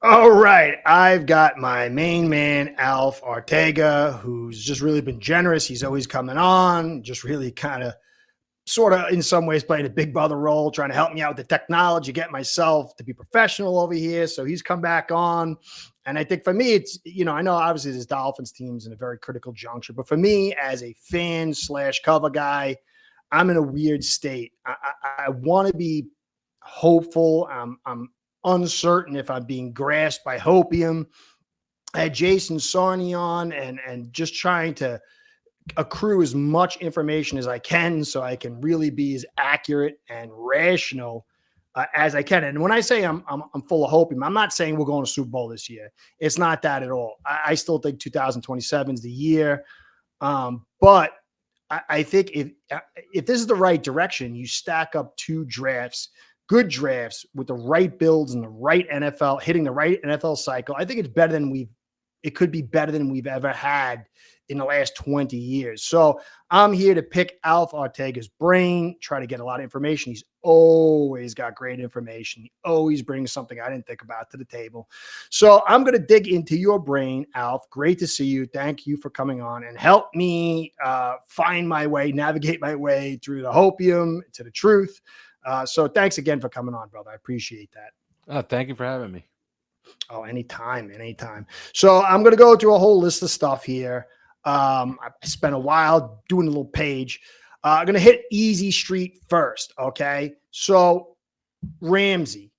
All right. I've got my main man, Alf Ortega, who's just really been generous. He's always coming on, just really kind of sort of in some ways playing a big brother role, trying to help me out with the technology, get myself to be professional over here. So he's come back on. And I think for me, it's, I know obviously this Dolphins team's in a very critical juncture, but for me as a fan slash cover guy, I'm in a weird state. I want to be hopeful. I'm uncertain if I'm being grasped by hopium. I had Jason Sarney on and just trying to accrue as much information as I can so I can really be as accurate and rational as I can. And when I say I'm full of hope, I'm not saying we're going to Super Bowl this year. It's not that at all. I still think 2027 is the year. But I think if this is the right direction, you stack up two drafts, good drafts with the right builds and the right NFL, hitting the right NFL cycle. I think it's better than it could be better than we've ever had in the last 20 years. So I'm here to pick Alf Ortega's brain, try to get a lot of information. He's always got great information. He always brings something I didn't think about to the table. So I'm going to dig into your brain, Alf. Great to see you. Thank you for coming on and help me find my way, navigate my way through the hopium to the truth. So thanks again for coming on, brother. I appreciate that. Oh, thank you for having me. Oh, anytime. So I'm going to go through a whole list of stuff here. I spent a while doing a little page. I'm going to hit Easy Street first. Okay. So Ramsey,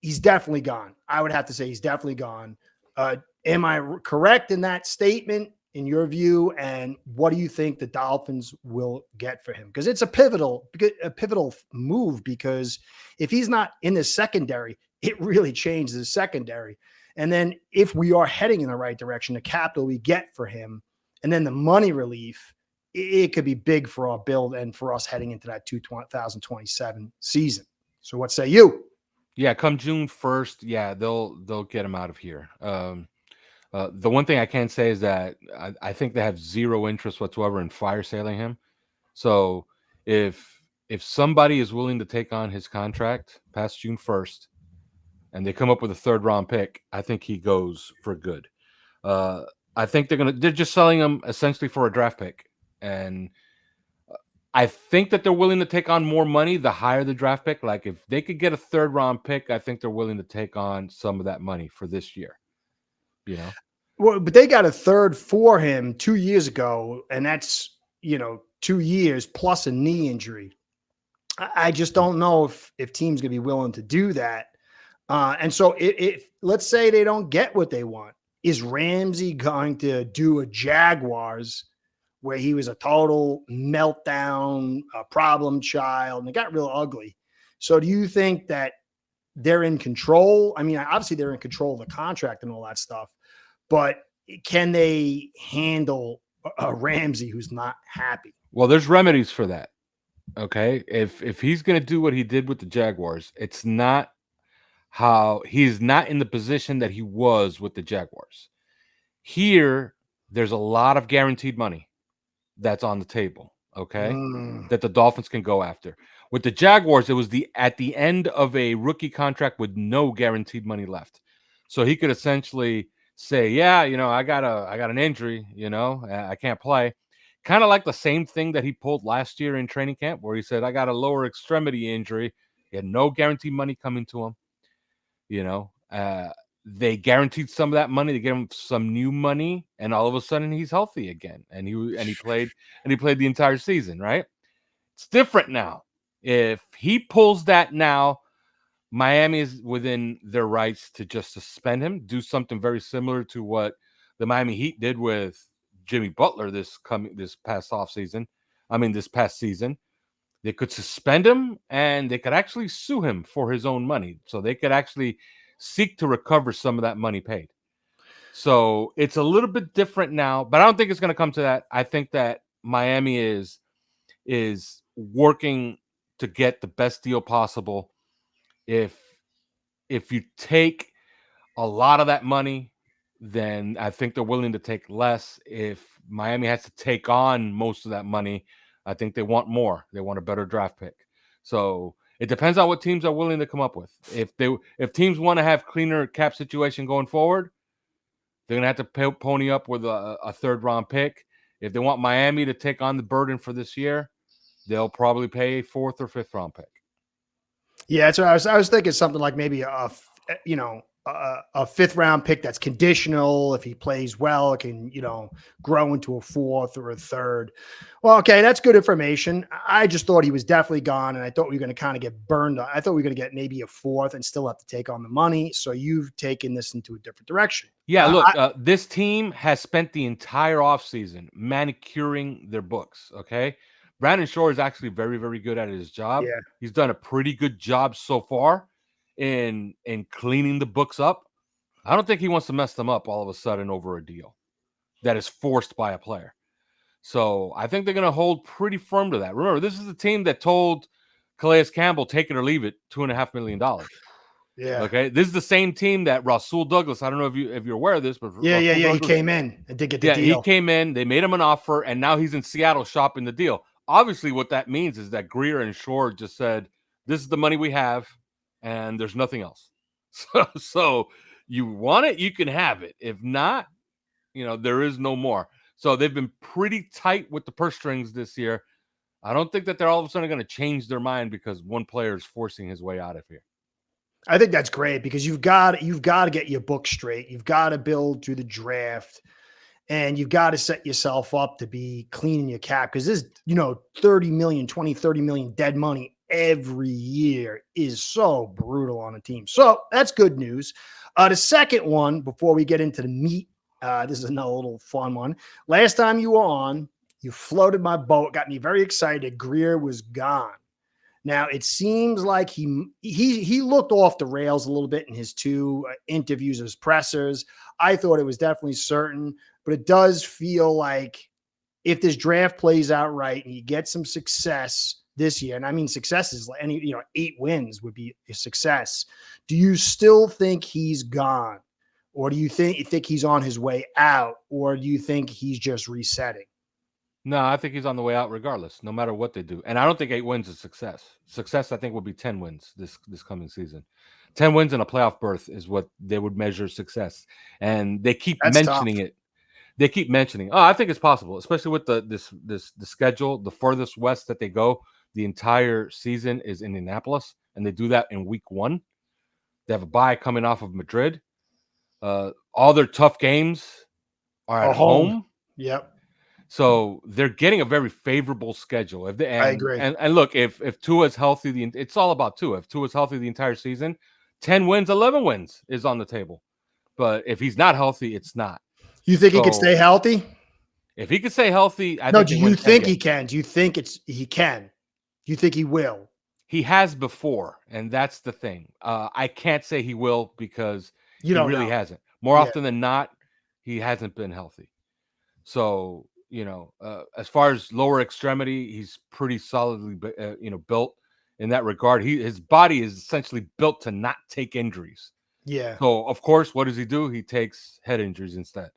he's definitely gone. I would have to say he's definitely gone. Am I correct in that statement in your view? And what do you think the Dolphins will get for him? Because it's a pivotal move, because if he's not in the secondary, it really changes the secondary. And then if we are heading in the right direction, the capital we get for him, and then the money relief, it could be big for our build and for us heading into that 2027 season. So what say you? Yeah, come June 1st, yeah, they'll get him out of here. The one thing I can say is that I think they have zero interest whatsoever in fire sailing him. So if somebody is willing to take on his contract past June 1st, and they come up with a third round pick, I think he goes for good. I think they're just selling him essentially for a draft pick. And I think that they're willing to take on more money the higher the draft pick. Like if they could get a third round pick, I think they're willing to take on some of that money for this year. Well, but they got a third for him 2 years ago, and that's 2 years plus a knee injury. I just don't know if teams gonna be willing to do that. And so if let's say they don't get what they want, is Ramsey going to do a Jaguars where he was a total meltdown, a problem child, and it got real ugly? So do you think that they're in control? I mean, obviously they're in control of the contract and all that stuff, but can they handle a Ramsey who's not happy? Well, there's remedies for that. Okay. If he's going to do what he did with the Jaguars, it's not how he's not in the position that he was with the Jaguars. Here, there's a lot of guaranteed money that's on the table. Okay. That the Dolphins can go after. With the Jaguars, it was at the end of a rookie contract with no guaranteed money left. So he could essentially say, yeah, I got an injury, I can't play. Kind of like the same thing that he pulled last year in training camp, where he said, I got a lower extremity injury. He had no guaranteed money coming to him. They guaranteed some of that money. They gave him some new money, and all of a sudden he's healthy again. And he played the entire season, right? It's different now. If he pulls that now, Miami is within their rights to just suspend him, do something very similar to what the Miami Heat did with Jimmy Butler this past season. They could suspend him, and they could actually sue him for his own money. So they could actually seek to recover some of that money paid. So it's a little bit different now, but I don't think it's going to come to that. I think that Miami is working to get the best deal possible. If you take a lot of that money, then I think they're willing to take less. If Miami has to take on most of that money, I think they want more. They want a better draft pick. So It depends on what teams are willing to come up with. If teams want to have cleaner cap situation going forward, they're gonna have to pony up with a third round pick. If they want Miami to take on the burden for this year, they'll probably pay a fourth or fifth round pick. Yeah, so I was thinking something like maybe a fifth round pick that's conditional. If he plays well, it can, grow into a fourth or a third. Well, okay, that's good information. I just thought he was definitely gone, and I thought we were going to kind of get burned. I thought we were going to get maybe a fourth and still have to take on the money. So you've taken this into a different direction. Yeah, look, this team has spent the entire offseason manicuring their books, okay? Brandon Shore is actually very, very good at his job. Yeah. He's done a pretty good job so far in cleaning the books up. I don't think he wants to mess them up all of a sudden over a deal that is forced by a player. So I think they're going to hold pretty firm to that. Remember, this is the team that told Calais Campbell, take it or leave it, $2.5 million. Yeah. Okay. This is the same team that Rasul Douglas, I don't know if you're aware of this, but Yeah. Douglas, He came in and did get the deal. He came in, they made him an offer, and now he's in Seattle shopping the deal. Obviously, what that means is that Grier and Shore just said, this is the money we have, and there's nothing else. So you want it, you can have it. If not, there is no more. So they've been pretty tight with the purse strings this year. I don't think that they're all of a sudden going to change their mind because one player is forcing his way out of here. I think that's great because you've got to get your book straight. You've got to build through the draft, and you've got to set yourself up to be cleaning your cap because this, 30 million dead money every year is so brutal on a team. So that's good news. The second one, before we get into the meat, this is another little fun one. Last time you were on, you floated my boat, got me very excited. Grier was gone. Now it seems like he looked off the rails a little bit in his two interviews as pressers. I thought it was definitely certain, but it does feel like if this draft plays out right and you get some success this year, and I mean success is any 8 wins would be a success. Do you still think he's gone, or do you think he's on his way out, or do you think he's just resetting? No, I think he's on the way out regardless, no matter what they do. And I don't think 8 wins is success. Success, I think, would be 10 wins this coming season. 10 wins and a playoff berth is what they would measure success. And they keep mentioning it. They keep mentioning, I think it's possible, especially with the schedule. The furthest west that they go, the entire season is Indianapolis, and they do that in week 1. They have a bye coming off of Madrid. All their tough games are at home. Yep. So they're getting a very favorable schedule. I agree. And look, if Tua's healthy, it's all about Tua. If Tua's healthy the entire season, 10 wins, 11 wins is on the table. But if he's not healthy, it's not. You think he can stay healthy? If he can stay healthy, do you think he can? Do you think he can? Do you think he will? He has before, and that's the thing. I can't say he will because he really hasn't. More often than not, he hasn't been healthy. So, as far as lower extremity, he's pretty solidly, built in that regard. His body is essentially built to not take injuries. Yeah. So, of course, what does he do? He takes head injuries instead.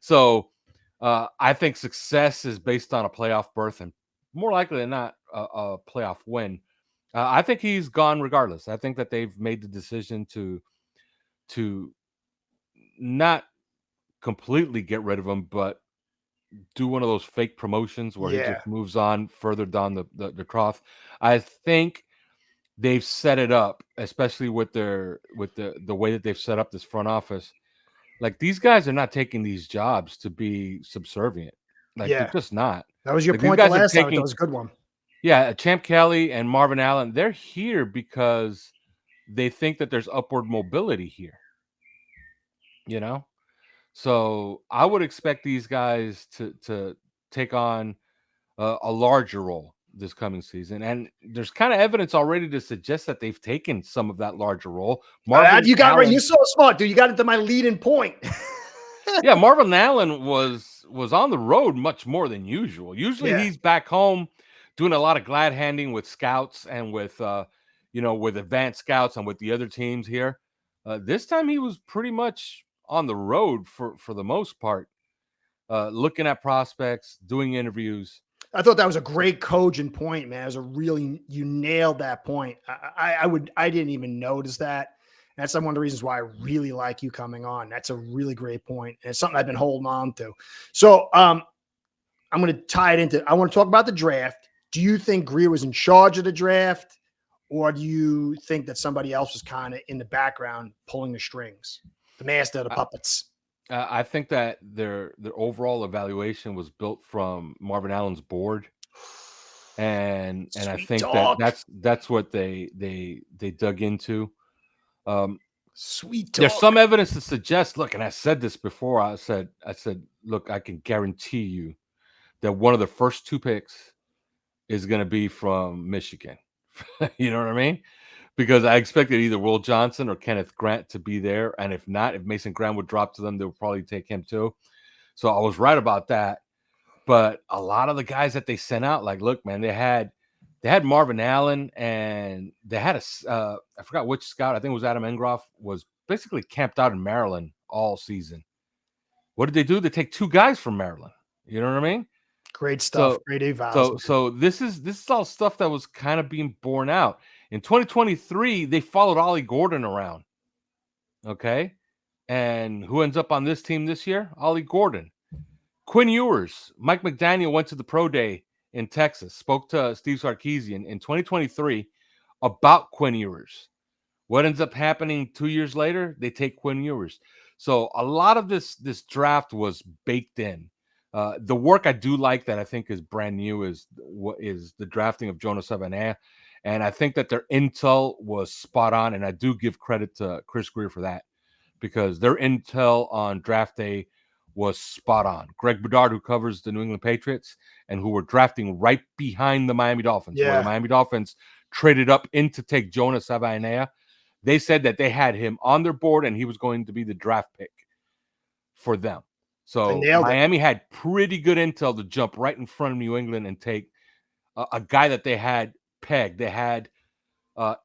So I think success is based on a playoff berth and more likely than not a playoff win. I think he's gone regardless. I think that they've made the decision to not completely get rid of him, but do one of those fake promotions where he just moves on further down the trough. I think they've set it up, especially with the way that they've set up this front office. Like, these guys are not taking these jobs to be subservient. They're just not. That was your point the last time. That was a good one. Yeah, Champ Kelly and Marvin Allen, they're here because they think that there's upward mobility here. So I would expect these guys to take on a larger role this coming season. And there's kind of evidence already to suggest that they've taken some of that larger role. You got right. You're so smart, dude. You got into my leading point. Yeah, Marvin Allen was on the road much more than usual. Usually he's back home doing a lot of glad handing with scouts and with with advanced scouts and with the other teams here. This time he was pretty much on the road for the most part, looking at prospects, doing interviews. I thought that was a great cogent point, man. It was you nailed that point. I didn't even notice that. That's one of the reasons why I really like you coming on. That's a really great point. And it's something I've been holding on to. So I'm going to tie it into, I want to talk about the draft. Do you think Grier was in charge of the draft, or do you think that somebody else was kind of in the background pulling the strings, the master of the puppets? I think that their overall evaluation was built from Marvin Allen's board, and I Sweet think talk. that's what they dug into. Sweet talk. There's some evidence to suggest. Look, and I said this before. I said, look, I can guarantee you that one of the first 2 picks is going to be from Michigan. You know what I mean? Because I expected either Will Johnson or Kenneth Grant to be there. And if not, if Mason Graham would drop to them, they would probably take him too. So I was right about that. But a lot of the guys that they sent out, like, look, man, they had Marvin Allen, and they had I forgot which scout. I think it was Adam Engroff, was basically camped out in Maryland all season. What did they do? They take 2 guys from Maryland. You know what I mean? Great stuff. Great evals. So this is all stuff that was kind of being borne out. In 2023, they followed Ollie Gordon around. Okay. And who ends up on this team this year? Ollie Gordon. Quinn Ewers. Mike McDaniel went to the pro day in Texas, spoke to Steve Sarkisian in 2023 about Quinn Ewers. What ends up happening 2 years later? They take Quinn Ewers. So a lot of this draft was baked in. The work I do like that I think is brand new is the drafting of Jonah Savannah. And I think that their intel was spot on. And I do give credit to Chris Grier for that, because their intel on draft day was spot on. Greg Bedard, who covers the New England Patriots and who were drafting right behind the Miami Dolphins, where the Miami Dolphins traded up in to take Jonah Savannah. They said that they had him on their board and he was going to be the draft pick for them. So Miami had pretty good intel to jump right in front of New England and take a guy that they had pegged. They had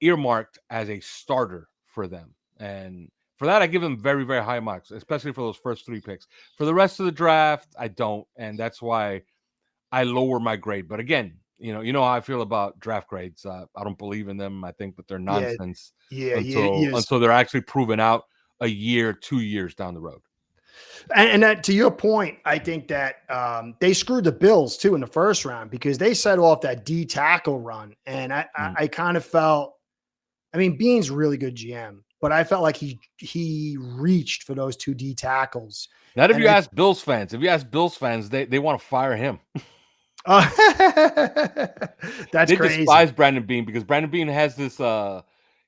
earmarked as a starter for them. And for that, I give them very, very high marks, especially for those first 3 picks. For the rest of the draft, I don't. And that's why I lower my grade. But again, you know how I feel about draft grades. I don't believe in them. I think that they're nonsense until they're actually proven out a year, 2 years down the road. And that, to your point, I think that they screwed the Bills too in the first round, because they set off that D tackle run. And I kind of felt, I mean, Beane's really good GM, but I felt like he reached for those 2 D tackles. Not if you ask Bills fans. If you ask Bills fans, they want to fire him. That's they crazy. Despise Brandon Beane, because Brandon Beane has this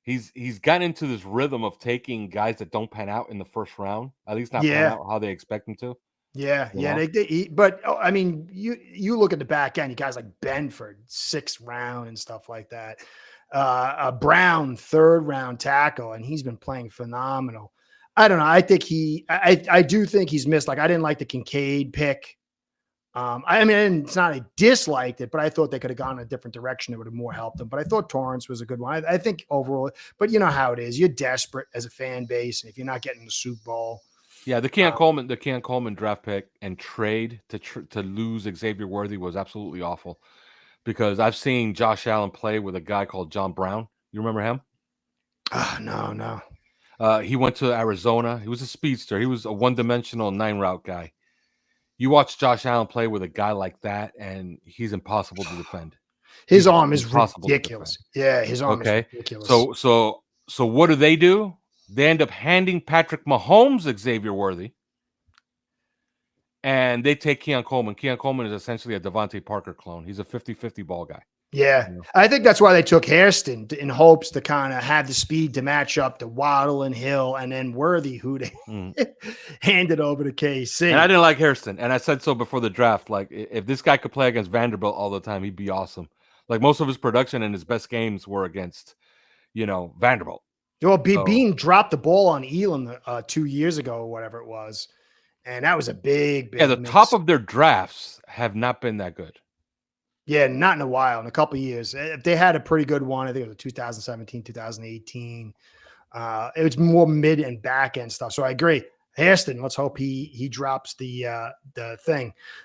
he's gotten into this rhythm of taking guys that don't pan out in the first round, at least not pan out how they expect them to. Yeah. But I mean, you look at the back end, you guys like Benford, 6th round and stuff like that. Brown, 3rd round tackle, and he's been playing phenomenal. I don't know. I think I do think he's missed. Like, I didn't like the Kincaid pick. I mean, it's not I disliked it, but I thought they could have gone in a different direction. It would have more helped them. But I thought Torrance was a good one. I think overall, but you know how it is. You're desperate as a fan base, and if you're not getting the Super Bowl. Yeah, the Keon Coleman draft pick and trade to lose Xavier Worthy was absolutely awful, because I've seen Josh Allen play with a guy called John Brown. You remember him? No. He went to Arizona. He was a speedster. He was a one-dimensional 9-route guy. You watch Josh Allen play with a guy like that, and he's impossible to defend. His arm is ridiculous. Yeah, his arm is ridiculous. So what do? They end up handing Patrick Mahomes Xavier Worthy, and they take Keon Coleman. Keon Coleman is essentially a Devontae Parker clone. He's a 50-50 ball guy. Yeah, I think that's why they took Hairston, in hopes to kind of have the speed to match up to Waddle and Hill, and then Worthy, who they handed over to KC. And I didn't like Hairston, and I said so before the draft. Like, if this guy could play against Vanderbilt all the time, he'd be awesome. Like, most of his production and his best games were against, Vanderbilt. Well, Bean dropped the ball on Elam 2 years ago, or whatever it was, and that was a big the miss. Top of their drafts have not been that good. Yeah, not in a while, in a couple of years. If they had a pretty good one, I think it was 2017, 2018. It was more mid and back end stuff. So I agree. Hairston, let's hope he drops the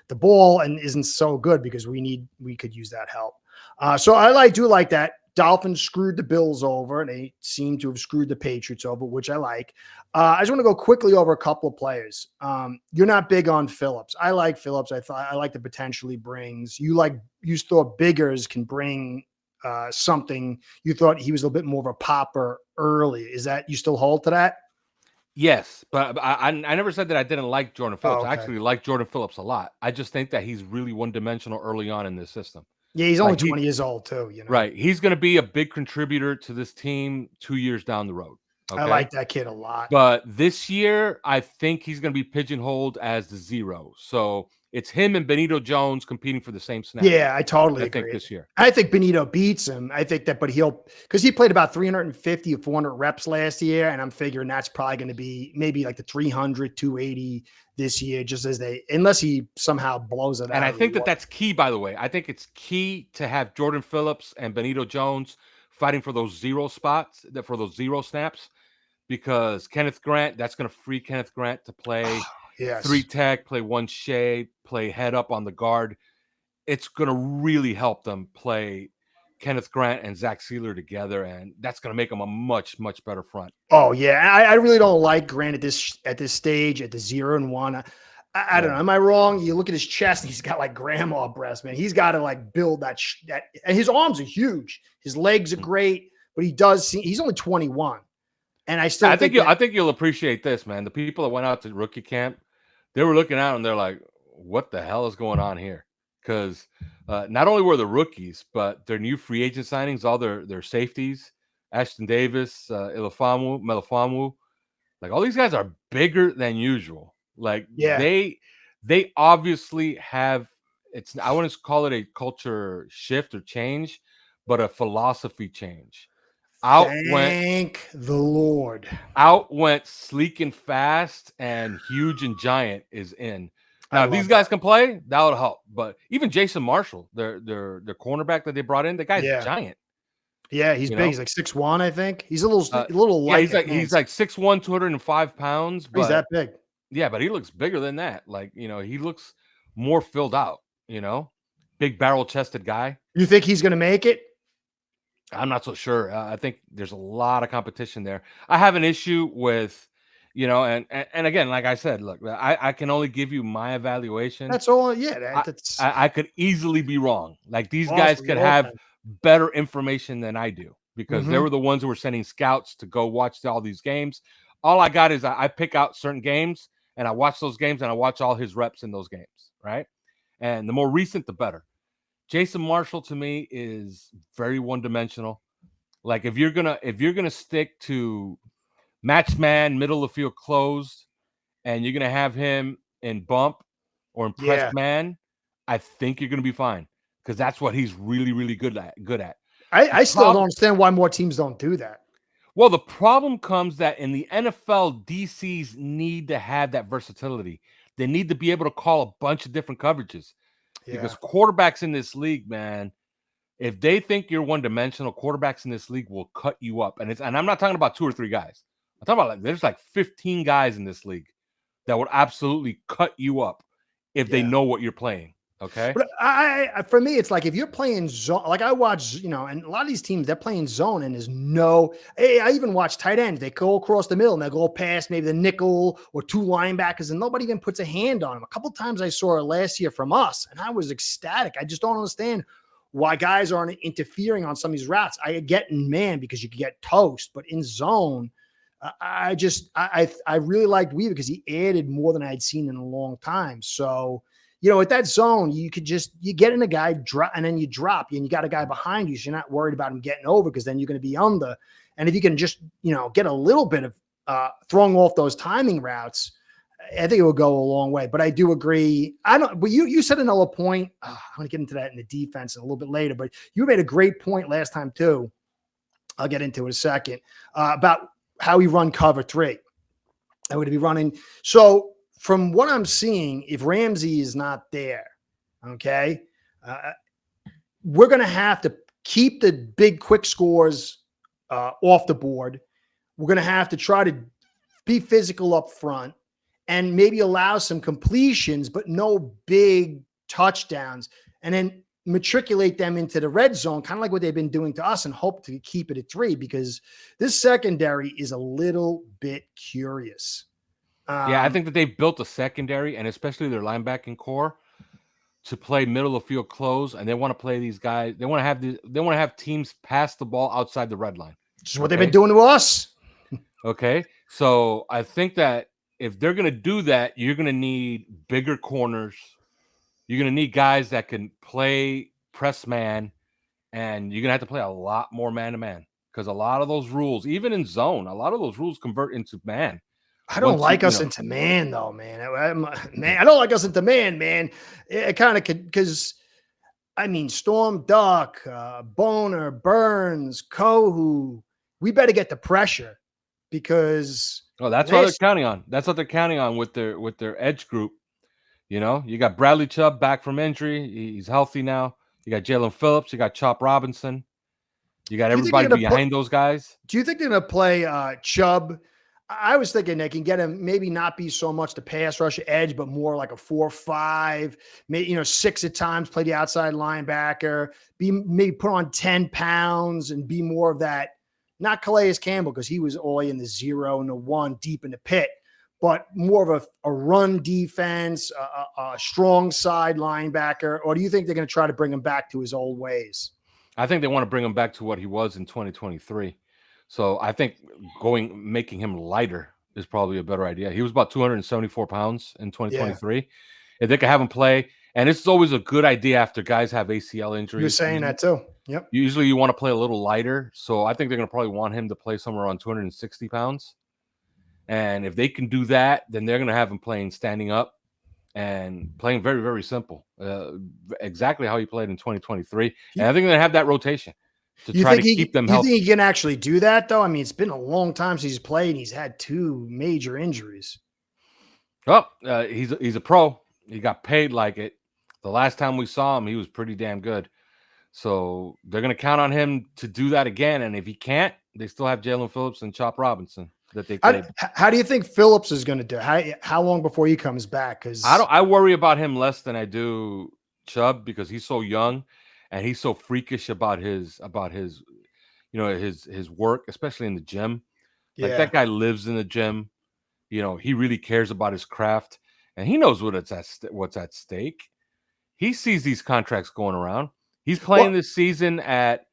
ball and isn't so good because we could use that help. So I do like that. Dolphins screwed the Bills over, and they seem to have screwed the Patriots over, which I like. I just want to go quickly over a couple of players. You're not big on Phillips. I like Phillips. I like the potential he brings. You thought Biggers can bring something. You thought he was a little bit more of a popper early. Is that you still hold to that? Yes, but I never said that I didn't like Jordan Phillips. Oh, I okay. actually like Jordan Phillips a lot. I just think that he's really one-dimensional early on in this system. Yeah, he's only Like 20 years old too, right. He's going to be a big contributor to this team 2 years down the road. I Okay. like that kid a lot. But this year, I think he's going to be pigeonholed as the zero. So it's him and Benito Jones competing for the same snap. Yeah, I totally agree. I think this year. I think Benito beats him. I think that, but because he played about 350 or 400 reps last year, and I'm figuring that's probably going to be maybe like the 300, 280 this year, just unless he somehow blows it out. And I think that's key, by the way. I think it's key to have Jordan Phillips and Benito Jones fighting for those zero spots, for those zero snaps, because Kenneth Grant, that's going to free Kenneth Grant to play three tech, play one shade, play head up on the guard. It's going to really help them play Kenneth Grant and Zach Sealer together, and that's going to make them a much, much better front. Oh yeah, I really don't like Grant at this stage at the 0-1. I don't know. Am I wrong? You look at his chest, and he's got like grandma breasts, man. He's got to like build that, and his arms are huge. His legs are great, but he's only 21. And I think you'll appreciate this, man. The people that went out to rookie camp, they were looking out and they're like, what the hell is going on here? Because not only were the rookies, but their new free agent signings, all their safeties, Ashton Davis, Melifamu, like all these guys are bigger than usual. Like they obviously have I wouldn't call it a culture shift or change, but a philosophy change. Thank the Lord. Out went sleek and fast, and huge and giant is in. Now, if these guys can play, that would help. But even Jason Marshall, their cornerback that they brought in, the guy's giant. Yeah, he's big. He's like 6'1", I think. He's a little light. Yeah, he's like 6'1", 205 pounds. But he's that big. Yeah, but he looks bigger than that. Like, he looks more filled out, big barrel-chested guy. You think he's going to make it? I'm not so sure. I think there's a lot of competition there. I have an issue with, and again, like I said, look, I can only give you my evaluation. That's all. Yeah, I could easily be wrong. Like these guys could have better information than I do because they were the ones who were sending scouts to go watch all these games. All I got is I pick out certain games and I watch those games and I watch all his reps in those games, right? And the more recent, the better. Jason Marshall to me is very one-dimensional. Like if you're gonna stick to match man, middle of the field closed, and you're gonna have him in bump or in press man, I think you're gonna be fine because that's what he's really, really good at. I still don't understand why more teams don't do that. Well, the problem comes that in the NFL, DCs need to have that versatility. They need to be able to call a bunch of different coverages. Because quarterbacks in this league, man, if they think you're one-dimensional, quarterbacks in this league will cut you up. And I'm not talking about 2 or 3 guys. I'm talking about there's like 15 guys in this league that would absolutely cut you up if they know what you're playing. Okay. But for me, it's like if you're playing zone, like I watch, and a lot of these teams, they're playing zone and I even watch tight ends. They go across the middle and they go past maybe the nickel or 2 linebackers and nobody even puts a hand on them. A couple of times I saw it last year from us and I was ecstatic. I just don't understand why guys aren't interfering on some of these routes. I get in man because you can get toast, but in zone, I really liked Weaver because he added more than I'd seen in a long time. So, at that zone, you get in a guy, drop, and then you drop, and you got a guy behind you, so you're not worried about him getting over because then you're going to be under. And if you can just, get a little bit of throwing off those timing routes, I think it will go a long way. But I do agree. But you said another point. I'm going to get into that in the defense a little bit later, but you made a great point last time too. I'll get into it in a second about how we run cover 3. I would be running. So, from what I'm seeing, if Ramsey is not there, okay, we're going to have to keep the big quick scores off the board. We're going to have to try to be physical up front. and maybe allow some completions, but no big touchdowns, and then matriculate them into the red zone, kind of like what they've been doing to us, and hope to keep it at 3, because this secondary is a little bit curious. Yeah, I think that they've built a secondary, and especially their linebacking core, to play middle of field close, and they want to play these guys. They want to have teams pass the ball outside the red line. Which is what they've been doing to us. Okay, so I think that if they're going to do that, you're going to need bigger corners. You're going to need guys that can play press man, and you're going to have to play a lot more man-to-man, because a lot of those rules, even in zone, a lot of those rules convert into man. I don't like us into man, though, man. I don't like us into man. It kind of could, because, I mean, Storm Duck, Boner, Burns, Kohu, we better get the pressure, because that's what they're counting on. That's what they're counting on with their edge group. You know, you got Bradley Chubb back from injury. He's healthy now. You got Jalen Phillips. You got Chop Robinson. You got everybody behind those guys. Do you think they're going to play Chubb? I was thinking they can get him, maybe not be so much the pass rush edge, but more like a 4-5, maybe 6 at times, play the outside linebacker, maybe put on 10 pounds and be more of that, not Calais Campbell, because he was all in the 0 and the 1 deep in the pit, but more of a run defense, a strong side linebacker? Or do you think they're going to try to bring him back to his old ways? I think they want to bring him back to what he was in 2023. So I think making him lighter is probably a better idea. He was about 274 pounds in 2023. Yeah. If they could have him play, and it's always a good idea after guys have ACL injuries. You're saying that too. Yep. Usually you want to play a little lighter. So I think they're going to probably want him to play somewhere around 260 pounds. And if they can do that, then they're going to have him playing standing up and playing very, very simple. Exactly how he played in 2023. And I think they're going to have that rotation to try to keep them healthy. You think he can actually do that, though? I mean, it's been a long time since he's played, and he's had 2 major injuries. Well, he's a pro. He got paid like it. The last time we saw him, he was pretty damn good. So they're going to count on him to do that again. And if he can't, they still have Jalen Phillips and Chop Robinson that they could. How do you think Phillips is going to do? How long before he comes back? Because I worry about him less than I do Chubb, because he's so young. And he's so freakish about his his work, especially in the gym. Like, that guy lives in the gym. He really cares about his craft, and he knows what's at stake. He sees these contracts going around. He's playing this season at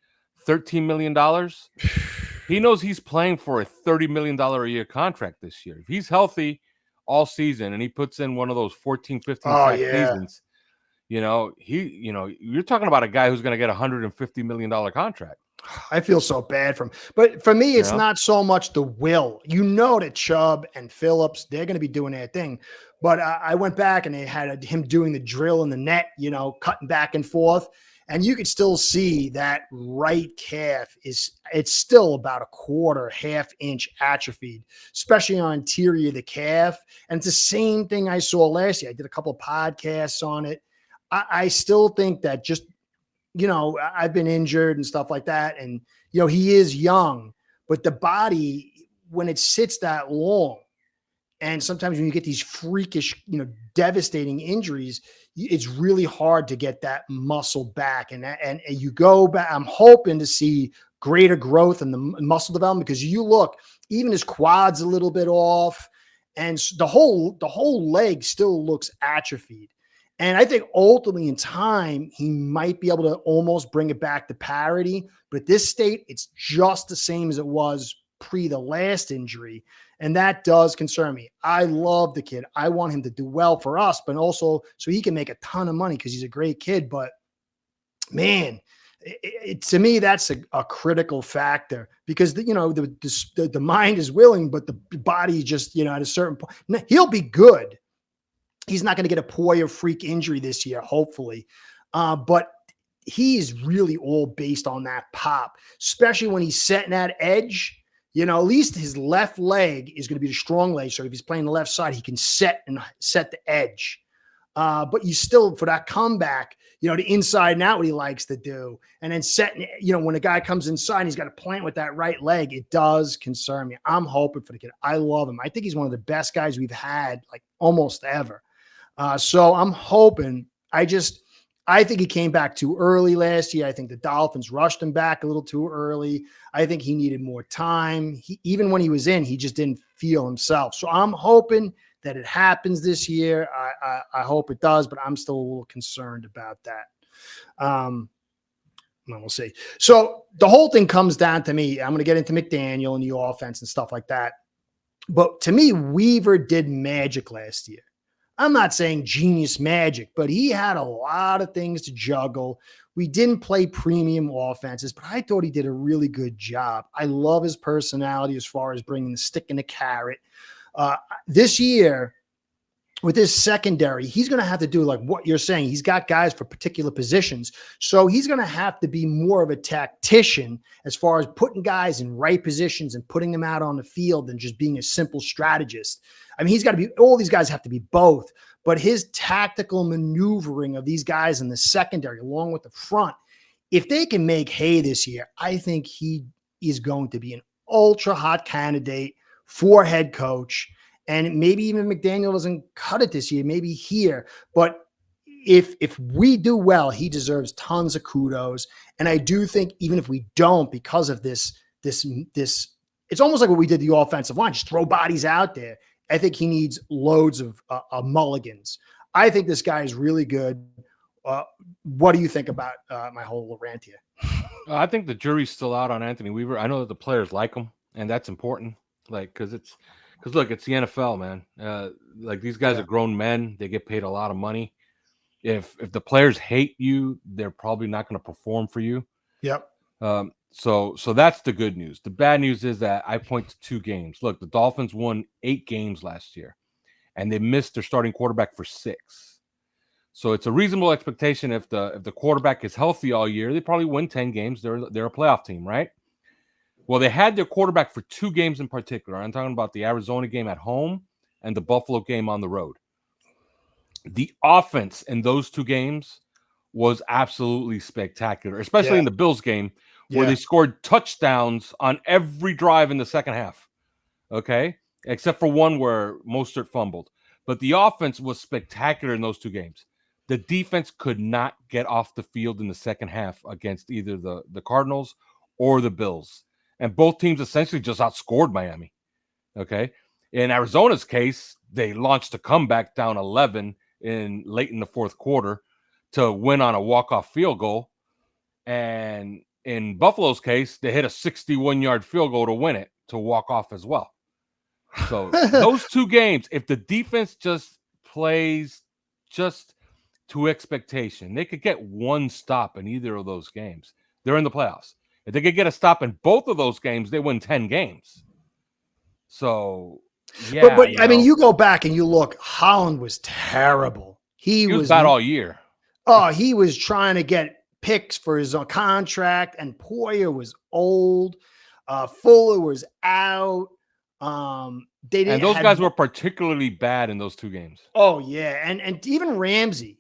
$13 million. He knows he's playing for a $30 million a year contract this year. If he's healthy all season and he puts in one of those 14, 15 seasons, you're talking about a guy who's going to get a $150 million contract. I feel so bad for him. But for me, it's not so much the will. That Chubb and Phillips, they're going to be doing their thing. But I went back and they had him doing the drill in the net, cutting back and forth. And you could still see that right calf it's still about a quarter, half-inch atrophied, especially on interior of the calf. And it's the same thing I saw last year. I did a couple of podcasts on it. I still think that just, I've been injured and stuff like that. And, he is young, but the body, when it sits that long, and sometimes when you get these freakish, devastating injuries, it's really hard to get that muscle back. And you go back, I'm hoping to see greater growth in the muscle development, because you look, even his quad's a little bit off, and the whole leg still looks atrophied. And I think ultimately in time, he might be able to almost bring it back to parity. But at this state, it's just the same as it was pre the last injury. And that does concern me. I love the kid. I want him to do well for us, but also so he can make a ton of money, because he's a great kid. But man, to me, that's a critical factor, because the mind is willing, but the body just, at a certain point, he'll be good. He's not going to get a Poyer freak injury this year, hopefully. But he's really all based on that pop, especially when he's setting that edge. At least his left leg is going to be the strong leg. So if he's playing the left side, he can set the edge. But you still, for that comeback, the inside and out, what he likes to do. And then setting, when a guy comes inside and he's got to plant with that right leg, it does concern me. I'm hoping for the kid. I love him. I think he's one of the best guys we've had like almost ever. So I'm hoping. I think he came back too early last year. I think the Dolphins rushed him back a little too early. I think he needed more time. Even when he was in, he just didn't feel himself. So I'm hoping that it happens this year. I hope it does, but I'm still a little concerned about that. We'll see. So the whole thing comes down to me. I'm going to get into McDaniel and the offense and stuff like that. But to me, Weaver did magic last year. I'm not saying genius magic, but he had a lot of things to juggle. We didn't play premium offenses, but I thought he did a really good job. I love his personality as far as bringing the stick and the carrot. This year, with his secondary, he's going to have to do like what you're saying. He's got guys for particular positions. So he's going to have to be more of a tactician as far as putting guys in right positions and putting them out on the field than just being a simple strategist. I mean, he's got to be, all these guys have to be both, but his tactical maneuvering of these guys in the secondary along with the front, if they can make hay this year, I think he is going to be an ultra hot candidate for head coach. And maybe even McDaniel doesn't cut it this year, maybe here. But if we do well, he deserves tons of kudos. And I do think even if we don't, because of this, it's almost like what we did the offensive line, just throw bodies out there. I think he needs loads of mulligans. I think this guy is really good. What do you think about my whole rant here? I think the jury's still out on Anthony Weaver. I know that the players like him, and that's important. Like, because look, it's the NFL, man. Like these guys are grown men; they get paid a lot of money. If the players hate you, they're probably not going to perform for you. Yep. So that's the good news. The bad news is that I point to 2 games. Look, the Dolphins won 8 games last year, and they missed their starting quarterback for 6. So it's a reasonable expectation if the quarterback is healthy all year, they probably win 10 games. They're a playoff team, right? Well, they had their quarterback for 2 games in particular. I'm talking about the Arizona game at home and the Buffalo game on the road. The offense in those 2 games was absolutely spectacular, especially in the Bills game, where they scored touchdowns on every drive in the second half. Okay? Except for one where Mostert fumbled. But the offense was spectacular in those 2 games. The defense could not get off the field in the second half against either the Cardinals or the Bills. And both teams essentially just outscored Miami. Okay? In Arizona's case, they launched a comeback down 11 late in the fourth quarter to win on a walk-off field goal. And in Buffalo's case, they hit a 61-yard field goal to win it, to walk off as well. So those 2 games, if the defense just plays just to expectation, they could get 1 stop in either of those games. They're in the playoffs. If they could get a stop in both of those games, they win 10 games. So, yeah. But I mean, you go back and you look, Holland was terrible. He was bad all year. Oh, he was trying to get picks for his own contract, and Poyer was old. Fuller was out. And those guys were particularly bad in those 2 games. Oh yeah, and even Ramsey,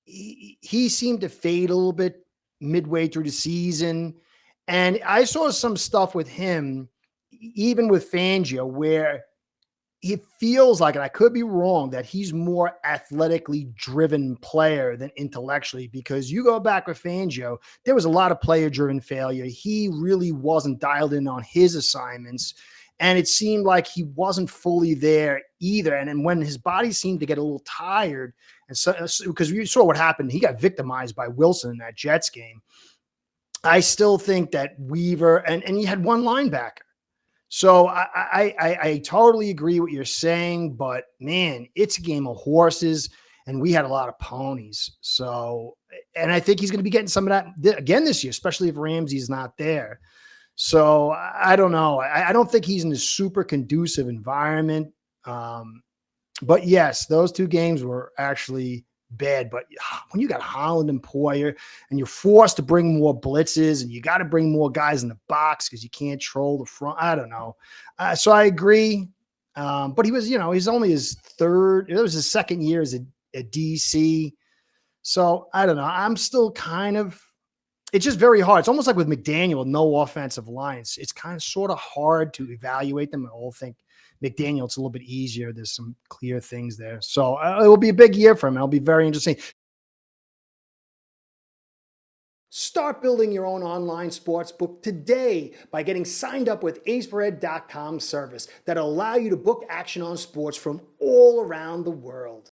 he seemed to fade a little bit midway through the season, and I saw some stuff with him, even with Fangio, where it feels like, and I could be wrong, that he's more athletically driven player than intellectually, because you go back with Fangio, there was a lot of player driven failure. He really wasn't dialed in on his assignments. And it seemed like he wasn't fully there either. And then when his body seemed to get a little tired, and so, because we saw what happened, he got victimized by Wilson in that Jets game. I still think that Weaver, and he had 1 linebacker. So I totally agree what you're saying, but man, it's a game of horses, and we had a lot of ponies. So, and I think he's going to be getting some of that again this year, especially if Ramsey's not there. So I don't know. I don't think he's in a super conducive environment. But yes, those 2 games were actually bad. But when you got Holland and Poyer, and you're forced to bring more blitzes, and you got to bring more guys in the box because you can't troll the front, I don't know. So I agree. But he was, he's only his third. It was his second year as a DC. So I don't know. I'm still kind of. It's just very hard. It's almost like with McDaniel, no offensive lines. It's kind of sort of hard to evaluate them. I all think McDaniel, it's a little bit easier. There's some clear things there. So it will be a big year for him. It'll be very interesting. Start building your own online sportsbook today by getting signed up with acepread.com service that'll allow you to book action on sports from all around the world.